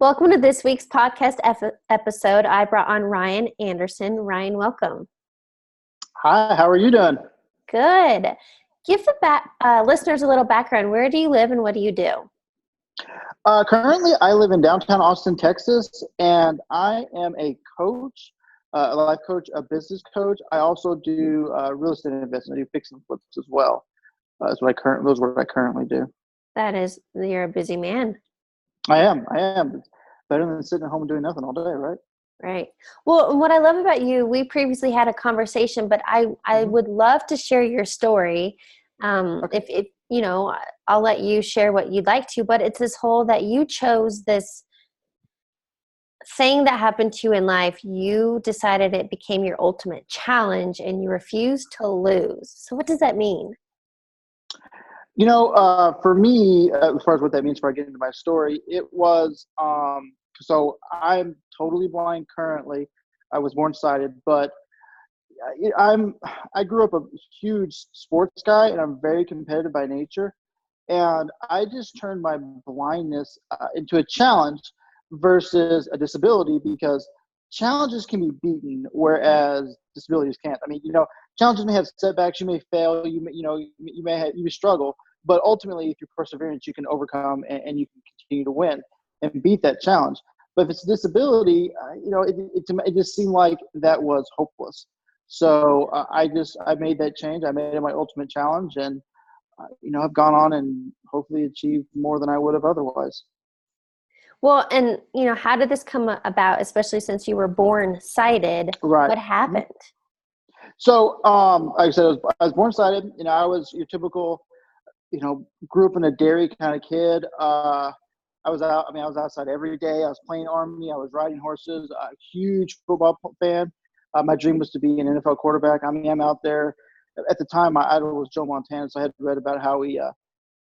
Welcome to this week's podcast episode. I brought on Ryan Anderson. Ryan, welcome. Hi, how are you doing? Good. Give the listeners a little background. Where do you live and what do you do? Currently, I live in downtown Austin, Texas, and I am a coach, a life coach, a business coach. I also do real estate investment. I do fix and flips as well. Those are what I currently do. You're a busy man. I am. It's better than sitting at home and doing nothing all day, right? Right. Well, what I love about you, we previously had a conversation, but I would love to share your story. Okay. If I'll let you share what you'd like to, but it's this whole that you chose this thing that happened to you in life. You decided it became your ultimate challenge and you refused to lose. So what does that mean? For me, as far as what that means before I get into my story, it was, so I'm totally blind currently. I was born sighted, but I grew up a huge sports guy and I'm very competitive by nature. And I just turned my blindness into a challenge versus a disability because challenges can be beaten, whereas disabilities can't. I mean, challenges may have setbacks. You may fail. You may struggle, but ultimately, through perseverance, you can overcome and you can continue to win and beat that challenge. But if it's a disability, it just seemed like that was hopeless. So I made that change. I made it my ultimate challenge, and I've gone on and hopefully achieved more than I would have otherwise. Well, and how did this come about, especially since you were born sighted? Right. What happened? So, like I said, I was born sighted. I was your typical, grew up in a dairy kind of kid. I was outside every day. I was playing Army. I was riding horses. A huge football fan. My dream was to be an NFL quarterback. I mean, I'm out there. At the time, my idol was Joe Montana, so I had read about how he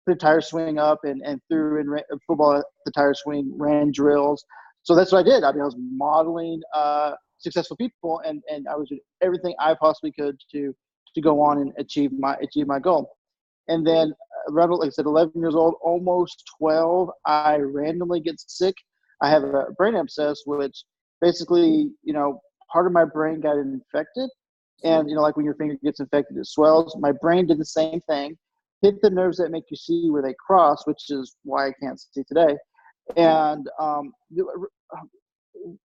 put a tire swing up and threw in football at the tire swing, ran drills. So that's what I did. I mean, I was modeling successful people, and I was doing everything I possibly could to go on and achieve my goal. And then around, like I said, 11 years old, almost 12, I randomly get sick. I have a brain abscess, which basically, part of my brain got infected. And, like when your finger gets infected, it swells. My brain did the same thing, hit the nerves that make you see where they cross, which is why I can't see today. And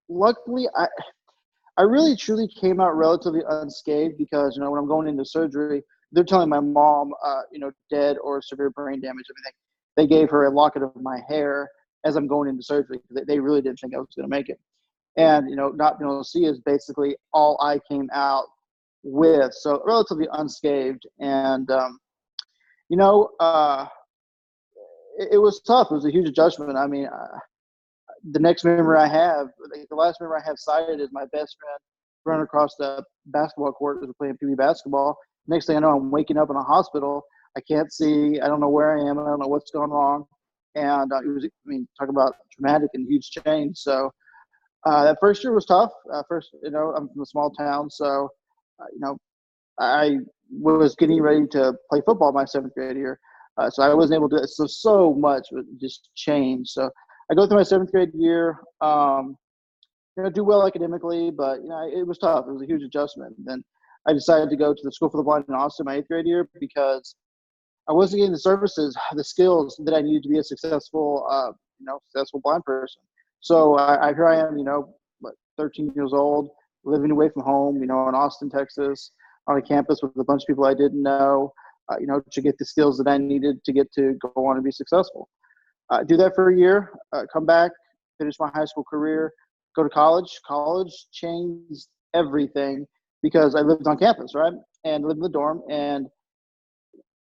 luckily, I really truly came out relatively unscathed because, when I'm going into surgery, they're telling my mom, dead or severe brain damage, everything. They gave her a locket of my hair as I'm going into surgery. They really didn't think I was going to make it. And, not being able to see is basically all I came out with. So relatively unscathed. And, it was tough. It was a huge adjustment. I mean, the next memory I have, the last memory I have cited is my best friend running across the basketball court as we're playing Pee Wee basketball. Next thing I know, I'm waking up in a hospital. I can't see. I don't know where I am. I don't know what's going wrong. And talk about traumatic and huge change. So that first year was tough. I'm from a small town. So, I was getting ready to play football my seventh grade year. So I wasn't able to, so much just changed. So I go through my seventh grade year, do well academically, but, it was tough. It was a huge adjustment. And then I decided to go to the School for the Blind in Austin my eighth grade year because I wasn't getting the services, the skills that I needed to be a successful blind person. So here I am, 13 years old, living away from home, in Austin, Texas, on a campus with a bunch of people I didn't know, to get the skills that I needed to get to go on and be successful. Do that for a year, come back, finish my high school career, go to college. College changed everything because I lived on campus, right? And lived in the dorm, and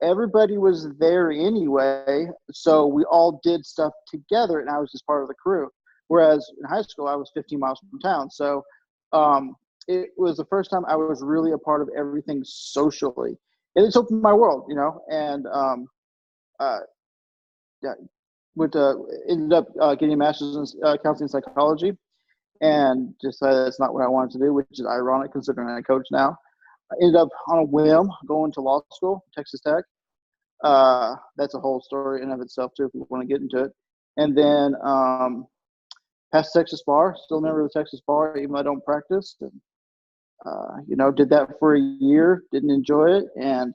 everybody was there anyway. So we all did stuff together, and I was just part of the crew. Whereas in high school, I was 15 miles from town. So it was the first time I was really a part of everything socially. And it's opened my world, and ended up getting a master's in counseling psychology, and decided that's not what I wanted to do, which is ironic considering I coach now. I ended up on a whim going to law school, Texas Tech. That's a whole story in of itself too, if we want to get into it. And then passed Texas bar, still a member of the Texas bar, even though I don't practice. And, did that for a year, didn't enjoy it, and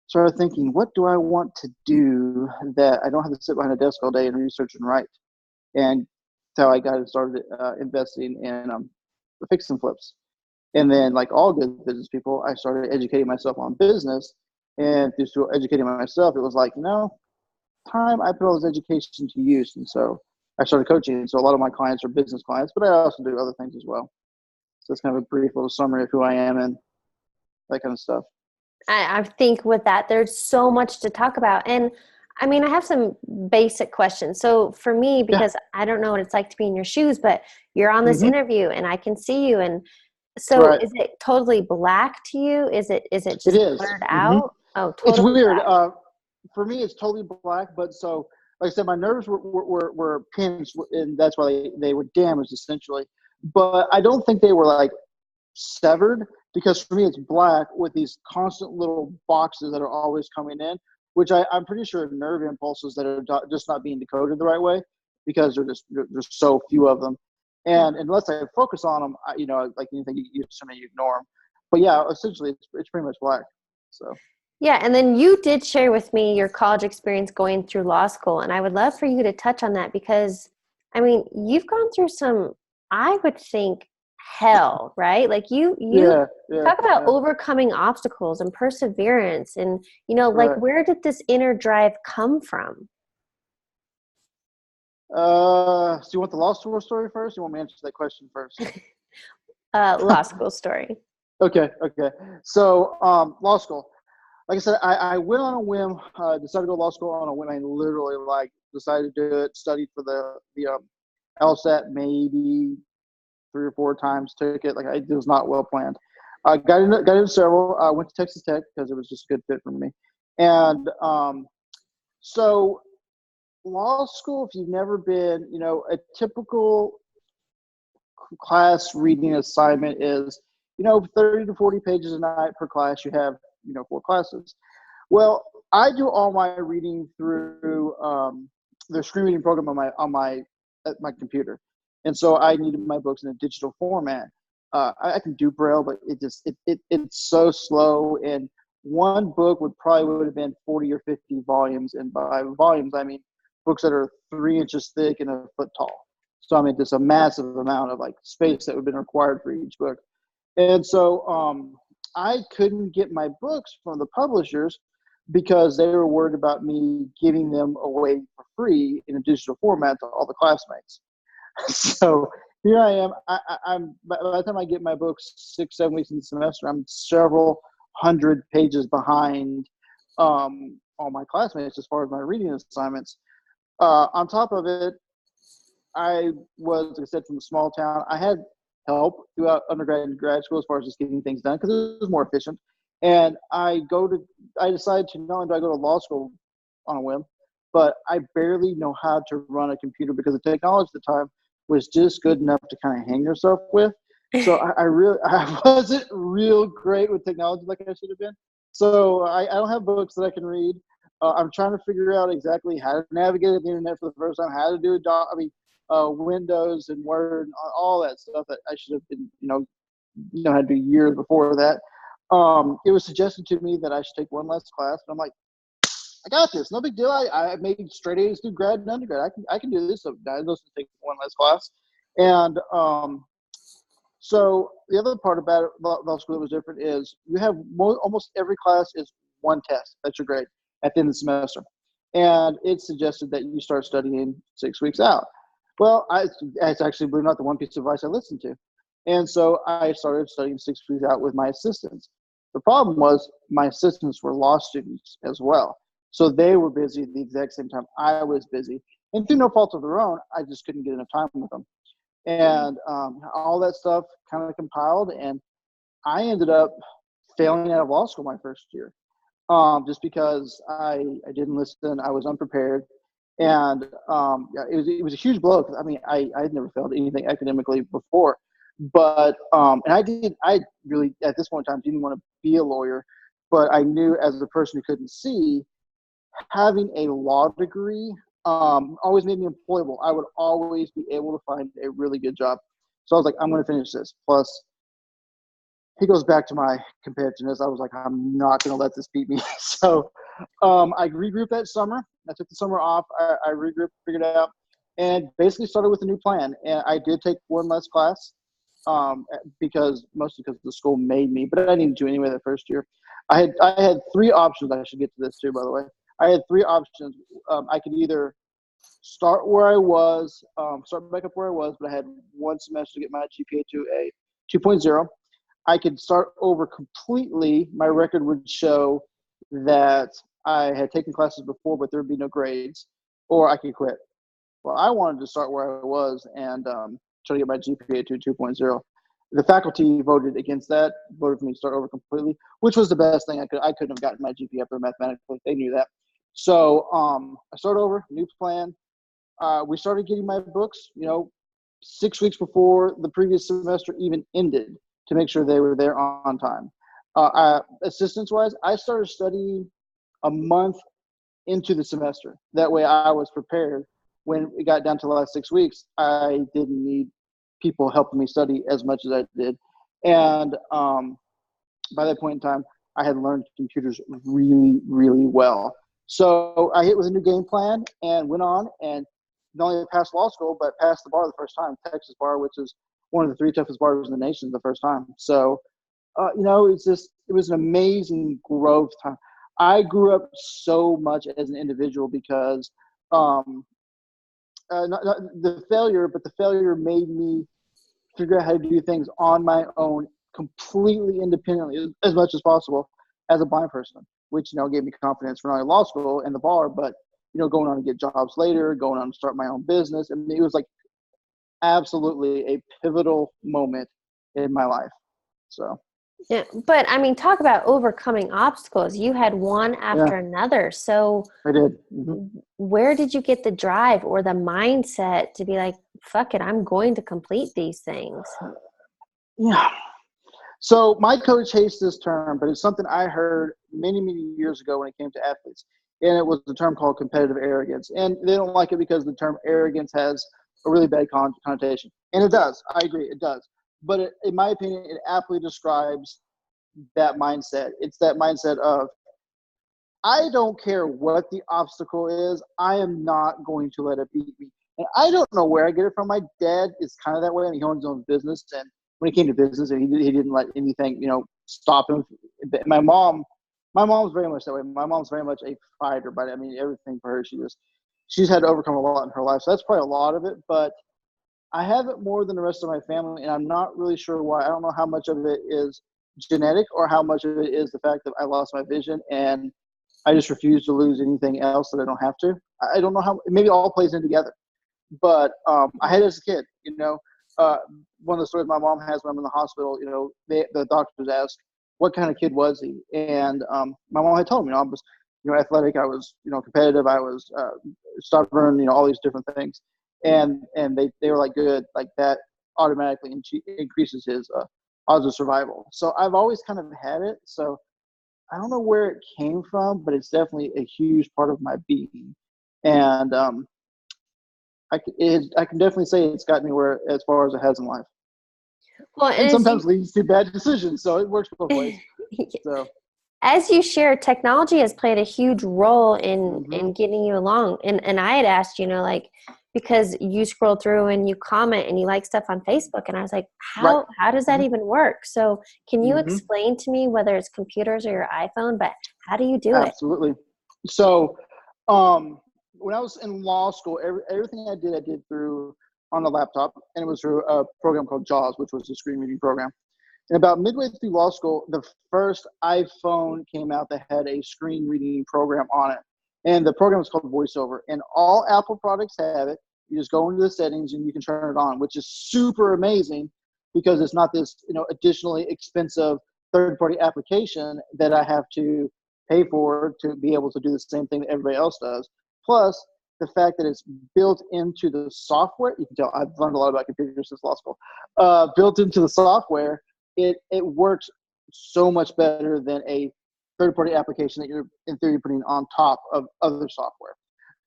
started thinking, what do I want to do that I don't have to sit behind a desk all day and research and write? And so I got started investing in the fix and flips. And then, like all good business people, I started educating myself on business. And through educating myself, it was like, time I put all this education to use. And so I started coaching. So a lot of my clients are business clients, but I also do other things as well. So it's kind of a brief little summary of who I am and that kind of stuff. I think with that, there's so much to talk about. And I mean, I have some basic questions. So for me, Yeah. because I don't know what it's like to be in your shoes, but you're on this Mm-hmm. interview and I can see you. And so Right. is it totally black to you? Is it It just is. blurred Mm-hmm. out? Oh, It's totally weird. black. For me, it's totally black. But so, like I said, my nerves were pinched, and that's why they were damaged essentially. But I don't think they were like severed, because for me, it's black with these constant little boxes that are always coming in, which I'm pretty sure are nerve impulses that are just not being decoded the right way, because there's so few of them. And unless I focus on them, like anything, you ignore them. But yeah, essentially, it's pretty much black. So. Yeah, and then you did share with me your college experience going through law school, and I would love for you to touch on that because, I mean, you've gone through some, I would think, hell, right? Like you Yeah, yeah, talk about yeah. overcoming obstacles and perseverance, and like Right. where did this inner drive come from? So you want the law school story first? You want me to answer that question first? Law school story. Okay, okay. So, law school. Like I said, I went on a whim. Decided to go to law school on a whim. I literally decided to do it. Studied for the LSAT maybe 3 or 4 times. Took it. It was not well planned. Got into several. Went to Texas Tech because it was just a good fit for me. And so law school, if you've never been, a typical class reading assignment is, 30 to 40 pages a night per class. You have, 4 classes. Well, I do all my reading through the screen reading program at my computer, and so I needed my books in a digital format. I can do Braille, but it's so slow. And one book would have been 40 or 50 volumes, and by volumes I mean books that are 3 inches thick and a foot tall. So I mean, just a massive amount of space that would have been required for each book. And so I couldn't get my books from the publishers because they were worried about me giving them away for free in a digital format to all the classmates. So here I am. I'm by the time I get my books 6-7 weeks in the semester, I'm several hundred pages behind all my classmates as far as my reading assignments. On top of it, I was, like I said, from a small town. I had help throughout undergrad and grad school as far as just getting things done because it was more efficient. And I decided to not only do I go to law school on a whim, but I barely know how to run a computer because the technology at the time was just good enough to kind of hang yourself with. So I wasn't real great with technology like I should have been. So I don't have books that I can read. I'm trying to figure out exactly how to navigate the internet for the first time, how to do Windows and Word, and all that stuff that I should have been, how to do years before that. It was suggested to me that I should take one less class, but I'm like, I got this, no big deal. I made straight A's through grad and undergrad. I can do this. So I just take one less class, and so the other part about law school that was different is you have almost every class is one test. That's your grade at the end of the semester, and it suggested that you start studying 6 weeks out. Well, it's actually, believe it or not, the one piece of advice I listened to. And so I started studying 6 weeks out with my assistants. The problem was my assistants were law students as well. So they were busy at the exact same time I was busy. And through no fault of their own, I just couldn't get enough time with them. And all that stuff kind of compiled. And I ended up failing out of law school my first year just because I didn't listen. I was unprepared. And yeah, it was a huge blow. I mean, I had never failed anything academically before, but and I really at this point in time didn't want to be a lawyer, but I knew as a person who couldn't see, having a law degree always made me employable. I would always be able to find a really good job. So I was like, I'm going to finish this. Plus, he goes back to my competitiveness. I was like, I'm not going to let this beat me. So I regrouped that summer. I took the summer off. I regrouped, figured it out, and basically started with a new plan. And I did take one less class mostly because the school made me, but I needed to anyway that first year. I had three options. I should get to this too, by the way. I had three options. I could either start where I was, start back up where I was, but I had one semester to get my GPA to a 2.0. I could start over completely. My record would show that I had taken classes before, but there would be no grades, or I could quit. Well, I wanted to start where I was and try to get my GPA to 2.0. The faculty voted against that, voted for me to start over completely, which was the best thing I could. I couldn't have gotten my GPA up there mathematically. They knew that. So I started over, new plan. We started getting my books, 6 weeks before the previous semester even ended to make sure they were there on time. Assistance-wise, I started studying a month into the semester. That way I was prepared. When it got down to the last 6 weeks, I didn't need people helping me study as much as I did. And by that point in time, I had learned computers really, really well. So I hit with a new game plan and went on and not only passed law school, but passed the bar the first time, Texas bar, which is one of the 3 toughest bars in the nation the first time. So, it was an amazing growth time. I grew up so much as an individual because not the failure made me figure out how to do things on my own, completely independently, as much as possible as a blind person, which, gave me confidence for not only law school and the bar, but, going on to get jobs later, going on to start my own business. I mean, it was like absolutely a pivotal moment in my life. So. Yeah, but I mean, talk about overcoming obstacles. You had one after another. So I did. Mm-hmm. Where did you get the drive or the mindset to be like, fuck it, I'm going to complete these things? Yeah. So my coach hates this term, but it's something I heard many, many years ago when it came to athletes. And it was the term called competitive arrogance. And they don't like it because the term arrogance has a really bad connotation. And it does. I agree. It does. But in my opinion, it aptly describes that mindset. It's that mindset of, I don't care what the obstacle is. I am not going to let it beat me. And I don't know where I get it from. My dad is kind of that way, and he owns his own business. And when he came to business, he didn't let anything, stop him. My mom's very much that way. My mom's very much a fighter, but I mean, everything for her, she's had to overcome a lot in her life. So that's probably a lot of it. But I have it more than the rest of my family, and I'm not really sure why. I don't know how much of it is genetic or how much of it is the fact that I lost my vision and I just refuse to lose anything else that I don't have to. I don't know how. Maybe it all plays in together. But I had it as a kid. One of the stories my mom has when I'm in the hospital. The doctors asked, "What kind of kid was he?" And my mom had told me, I was, athletic. I was, competitive. I was stubborn. All these different things. And they were like, good, like that automatically increases his odds of survival. So I've always kind of had it. So I don't know where it came from, but it's definitely a huge part of my being. And I can definitely say it's gotten me where as far as it has in life. Well, and sometimes leads to bad decisions. So it works both ways. So. As you share, technology has played a huge role in getting you along. And I had asked, because you scroll through and you comment and you like stuff on Facebook. And I was like, how does that even work? So can you explain to me, whether it's computers or your iPhone, but how do you do it? Absolutely. So when I was in law school, everything I did through on the laptop, and it was through a program called JAWS, which was a screen reading program. And about midway through law school, the first iPhone came out that had a screen reading program on it. And the program is called VoiceOver. And all Apple products have it. You just go into the settings and you can turn it on, which is super amazing because it's not this, additionally expensive third-party application that I have to pay for to be able to do the same thing that everybody else does. Plus, the fact that it's built into the software. You can tell I've learned a lot about computers since law school. Built into the software, it works so much better than a third-party application that you're in theory putting on top of other software.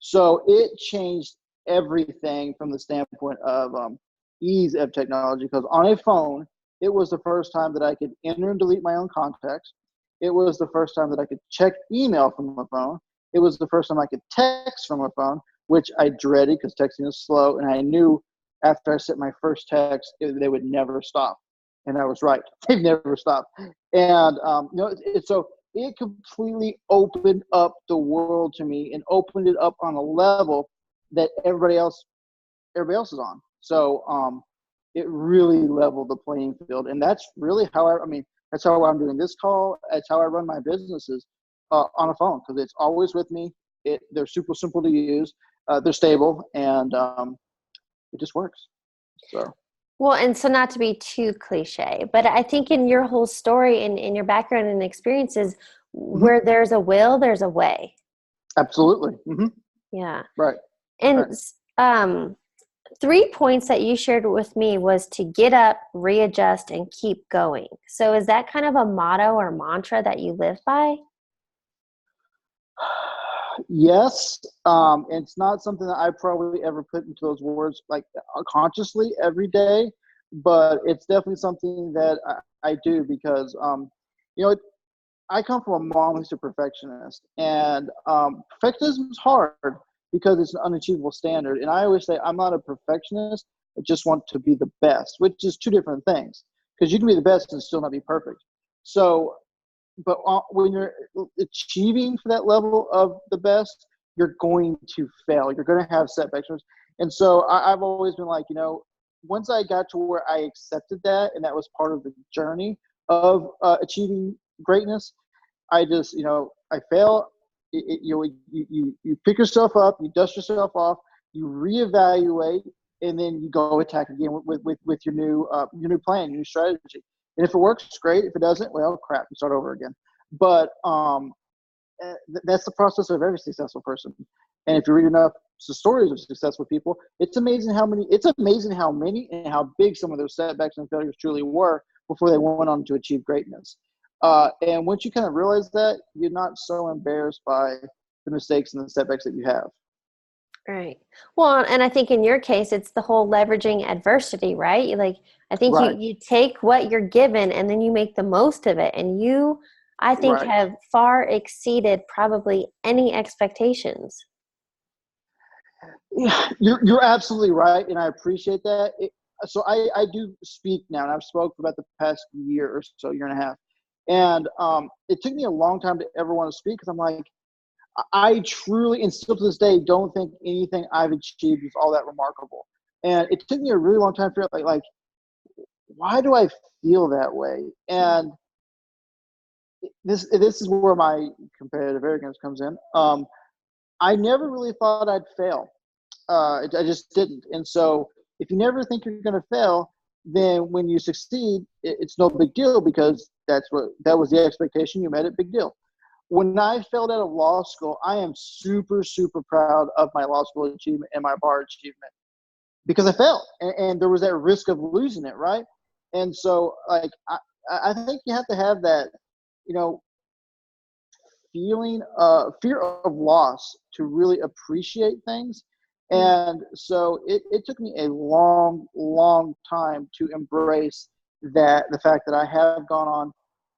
So it changed everything from the standpoint of ease of technology, because on a phone, it was the first time that I could enter and delete my own contacts. It was the first time that I could check email from a phone. It was the first time I could text from a phone, which I dreaded because texting is slow. And I knew after I sent my first text, they would never stop. And I was right. They've never stopped. And, so it completely opened up the world to me and opened it up on a level that everybody else is on. So it really leveled the playing field. And that's really how that's how I'm doing this call. That's how I run my businesses on a phone, because it's always with me. They're super simple to use. They're stable, and it just works. So. Well, and so not to be too cliche, but I think in your whole story and in your background and experiences, where there's a will, there's a way. Absolutely. Mm-hmm. Yeah. Right. And 3 points that you shared with me was to get up, readjust, and keep going. So is that kind of a motto or mantra that you live by? Yes. It's not something that I probably ever put into those words like consciously every day, but it's definitely something that I do because, I come from a mom who's a perfectionist, and perfectionism is hard because it's an unachievable standard. And I always say I'm not a perfectionist. I just want to be the best, which is two different things, because you can be the best and still not be perfect. So, but when you're achieving for that level of the best, you're going to fail. You're going to have setbacks. And so I've always been like, once I got to where I accepted that, and that was part of the journey of achieving greatness, I just, I fail. You pick yourself up, you dust yourself off, you reevaluate, and then you go attack again with your new plan, your new strategy. And if it works, great. If it doesn't, well, crap, you start over again. But that's the process of every successful person. And if you read enough stories of successful people, it's amazing how many and how big some of their setbacks and failures truly were before they went on to achieve greatness. And once you kind of realize that, you're not so embarrassed by the mistakes and the setbacks that you have. Right. Well, and I think in your case, it's the whole leveraging adversity, right? I think Right. you take what you're given and then you make the most of it. And you, I think, Right. have far exceeded probably any expectations. You're absolutely right, and I appreciate that. So I do speak now, and I've spoken for about the past year or so, year and a half. And it took me a long time to ever want to speak, because I'm like, I truly, and still to this day, don't think anything I've achieved is all that remarkable. And it took me a really long time to figure out, like, why do I feel that way? And this is where my competitive arrogance comes in. I never really thought I'd fail. I just didn't. And so if you never think you're going to fail, then when you succeed, it's no big deal, because that was the expectation. You met it, big deal. When I failed out of law school, I am super, super proud of my law school achievement and my bar achievement, because I failed, and there was that risk of losing it, right? And so, like, I think you have to have that, feeling fear of loss to really appreciate things. And so it took me a long, long time to embrace the fact that I have gone on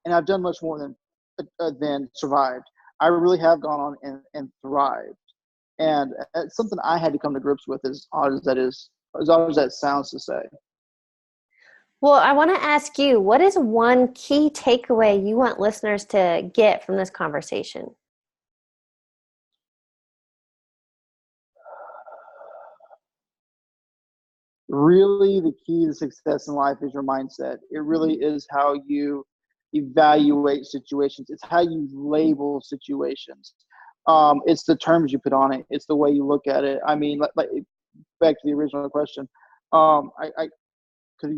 and I've done much more than survived. I really have gone on and thrived. And it's something I had to come to grips with, as odd as that sounds to say. Well, I want to ask you, what is one key takeaway you want listeners to get from this conversation? Really, the key to success in life is your mindset. It really is how you evaluate situations. It's how you label situations. It's the terms you put on it. It's the way you look at it. I mean, like back to the original question. I could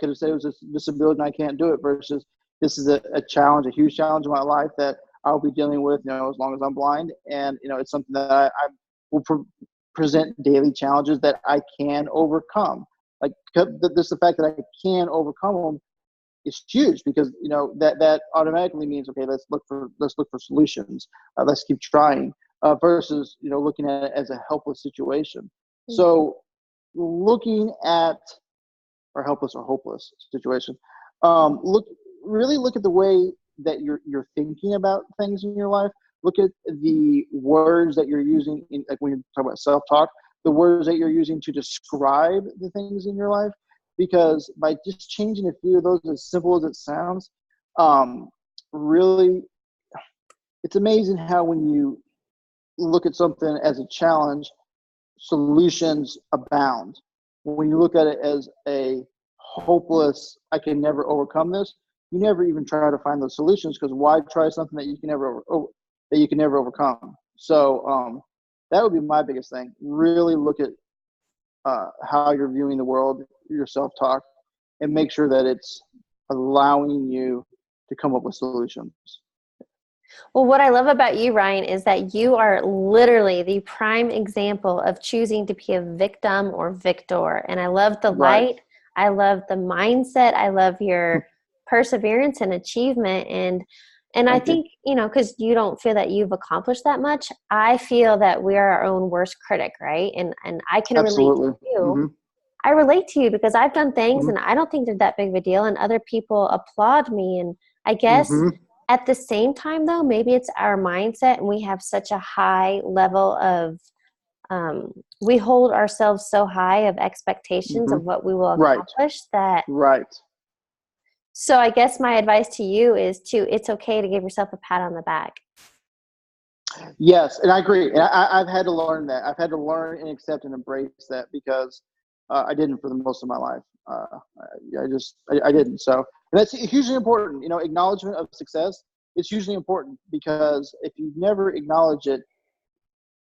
have said it was a disability and I can't do it, versus this is a challenge, a huge challenge in my life that I'll be dealing with, as long as I'm blind. And, it's something that I will present daily challenges that I can overcome. Like, the fact that I can overcome them is huge, because, that automatically means, okay, let's look for solutions. Let's keep trying. versus, looking at it as a helpless situation. Mhm. So looking at or helpless or hopeless situation, look really look at the way that you're thinking about things in your life. Look at the words that you're using in, like when you talk about self-talk, the words that you're using to describe the things in your life, because by just changing a few of those, as simple as it sounds, really, it's amazing how when you look at something as a challenge, solutions abound. When you look at it as a hopeless, I can never overcome this, you never even try to find those solutions, because why try something that you can never overcome? So that would be my biggest thing. Really look at how you're viewing the world, your self-talk, and make sure that it's allowing you to come up with solutions. Well, what I love about you, Ryan, is that you are literally the prime example of choosing to be a victim or victor. And I love the Right. light. I love the mindset. I love your perseverance and achievement. And I Thank you. think, because you don't feel that you've accomplished that much, I feel that we are our own worst critic, right? And I can relate to Absolutely. you. Hmm. I relate to you because I've done things Hmm. and I don't think they're that big of a deal, and other people applaud me. And I guess Hmm. at the same time, though, maybe it's our mindset, and we have such a high level of, we hold ourselves so high of expectations Hmm. of what we will Right. accomplish that. Right. So I guess my advice to you is it's okay to give yourself a pat on the back. Yes, and I agree. And I've had to learn that. I've had to learn and accept and embrace that, because I didn't for the most of my life. I didn't. So, and that's hugely important. Acknowledgement of success is hugely important, because if you never acknowledge it,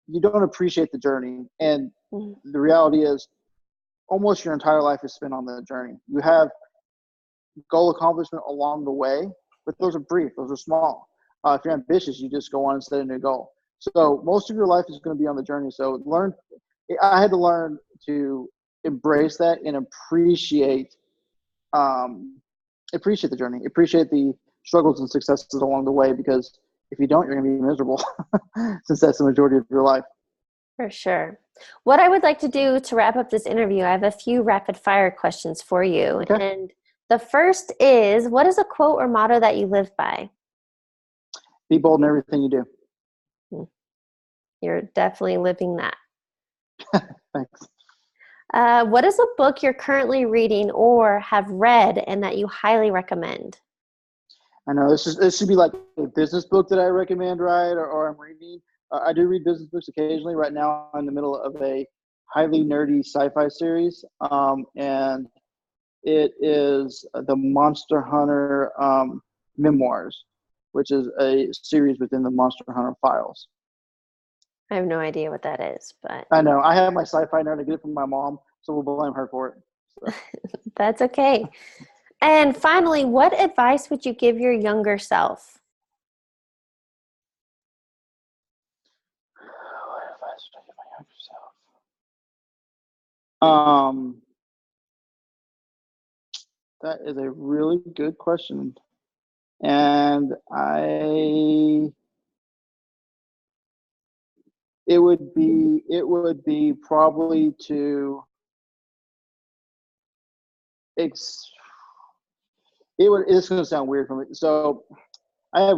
you don't appreciate the journey. And Mhm. the reality is, almost your entire life is spent on the journey. You have goal accomplishment along the way, but Yeah, those are brief, those are small. If you're ambitious, you just go on and set a new goal. So most of your life is going to be on the journey. So I had to learn to embrace that and um, appreciate the journey, appreciate the struggles and successes along the way, because if you don't, you're going to be miserable since that's the majority of your life. for sure. What I would like to do to wrap up this interview, I have a few rapid fire questions for you. Okay. And the first is, what is a quote or motto that you live by? Be bold in everything you do. Hmm, You're definitely living that. Thanks. What is a book you're currently reading or have read and that you highly recommend? I know this should be like a business book that I recommend, right? Or I'm reading. I do read business books occasionally. Right now, I'm in the middle of a highly nerdy sci-fi series, and it is the Monster Hunter memoirs, which is a series within the Monster Hunter files. I have no idea what that is, but I know I have my sci-fi nerd. I get it from my mom, so we'll blame her for it. So. that's okay. And finally, what advice would you give your younger self? What advice would I give my younger self? That is a really good question. And it would be probably to ex it's going to sound weird for me. So I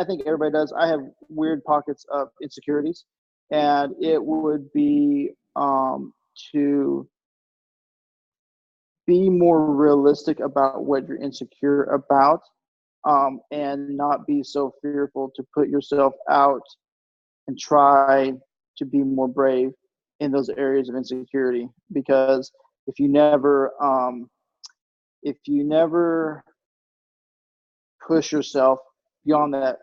think everybody does. I have weird pockets of insecurities, and it would be to be more realistic about what you're insecure about, and not be so fearful to put yourself out and try to be more brave in those areas of insecurity. Because if you never push yourself beyond that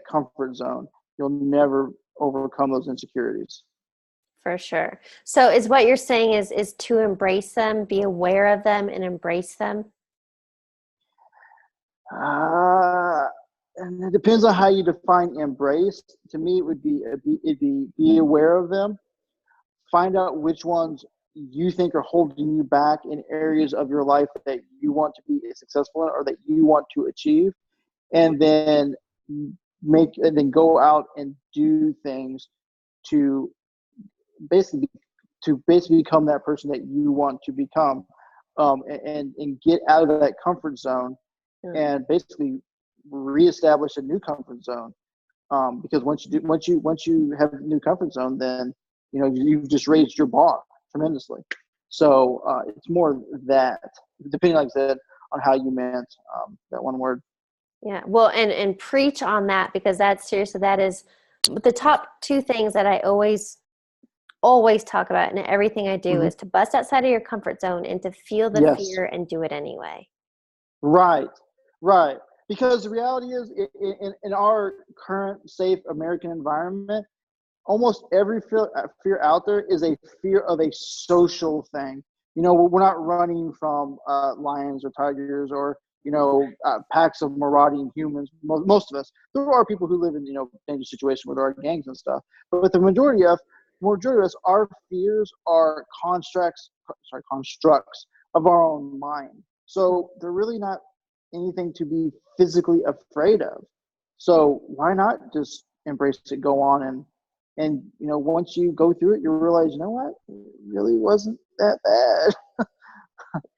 comfort zone, you'll never overcome those insecurities. For sure. So is what you're saying is to embrace them, be aware of them and embrace them? uh, and it depends on how you define embrace. To me, it'd be aware of them, find out which ones you think are holding you back in areas of your life that you want to be successful in or that you want to achieve, and then and then go out and do things to basically become that person that you want to become, and get out of that comfort zone, and basically reestablish a new comfort zone. Because once you have a new comfort zone, then you've just raised your bar tremendously. So it's more that, depending, like I said, on how you meant that one word. Yeah. Well, and preach on that, because that's seriously, that is the top two things that I always talk about in everything I do, Mm-hmm. is to bust outside of your comfort zone and to feel the Yes. fear and do it anyway. Right. Because the reality is, in our current safe American environment, almost every fear out there is a fear of a social thing. We're not running from lions or tigers, or packs of marauding humans. Most of us. There are people who live in dangerous situations where there are gangs and stuff, but the majority of us, our fears are constructs of our own mind. So they're really not anything to be physically afraid of. So why not just embrace it, go on, and once you go through it, you realize, what, it really wasn't that bad.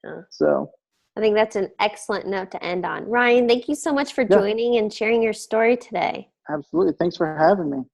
Yeah. So I think that's an excellent note to end on. Ryan, thank you so much for yeah, joining and sharing your story today. absolutely. Thanks for having me.